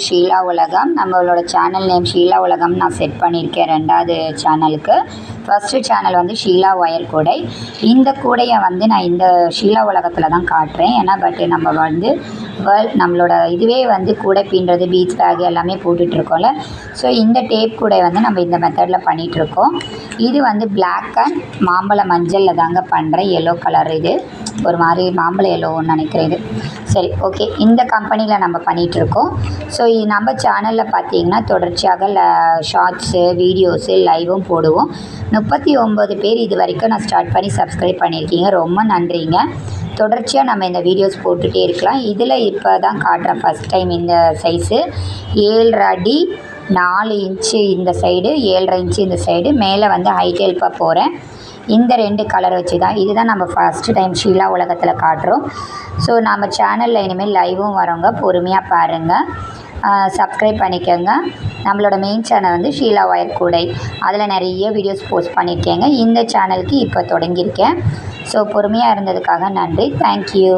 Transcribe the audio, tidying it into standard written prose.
ஷீலா உலகம் நம்மளோட channel name Sheila உலகம் நான் செட் பண்ணியிருக்கேன். ரெண்டாவது சேனலுக்கு ஃபஸ்ட்டு சேனல் வந்து ஷீலா ஒயர் கூடை. இந்த கூடையை வந்து நான் இந்த ஷீலா உலகத்தில் தான் காட்டுறேன். ஏன்னா நம்ம வந்து நம்மளோட இதுவே வந்து கூடை பின்னுறது பீச் பேக் எல்லாமே போட்டுட்ருக்கோம்ல. ஸோ இந்த டேப் கூடை வந்து நம்ம இந்த மெத்தடில் பண்ணிகிட்ருக்கோம். இது வந்து பிளாக் அண்ட் மாம்பழ மஞ்சளில் தாங்க பண்ணுறேன். எல்லோ கலர் இது ஒரு மாதிரி மாம்பழ எல்லோன்னு நினைக்கிறேன் இது. சரி, ஓகே. இந்த கம்பெனியில் நம்ம பண்ணிகிட்ருக்கோம். ஸோ நம்ம சேனலில் பார்த்தீங்கன்னா தொடர்ச்சியாக ஷார்ட்ஸு வீடியோஸு லைவும் போடுவோம். 39 பேர் இது வரைக்கும் நான் ஸ்டார்ட் பண்ணி சப்ஸ்கிரைப் பண்ணியிருக்கீங்க. ரொம்ப நன்றிங்க. தொடர்ச்சியாக நம்ம இந்த வீடியோஸ் போட்டுகிட்டே இருக்கலாம். இதில் இப்போ தான் காட்டுறேன் ஃபஸ்ட் டைம். இந்த சைஸு 7.5 அடி 4 இன்ச்சு இந்த சைடு, 7.5 இன்ச்சு இந்த சைடு. மேலே வந்து ஹைட் ஹெல்ப்பாக போகிறேன். இந்த 2 கலர் வச்சு தான் இதுதான் நம்ம ஃபஸ்ட்டு டைம் ஷீலா உலகத்தில் காட்டுறோம். ஸோ நம்ம சேனலில் இனிமேல் லைவும் வரவங்க பொறுமையாக பாருங்கள், சப்ஸ்கிரைப் பண்ணிக்கோங்க. நம்மளோட மெயின் சேனல் வந்து ஷீலா ஒயர் கூடை. அதில் நிறைய வீடியோஸ் போஸ்ட் பண்ணியிருக்கேங்க. இந்த சேனலுக்கு இப்போ தொடங்கியிருக்கேன். ஸோ பொறுமையாக இருந்ததுக்காக நன்றி. தேங்க்யூ.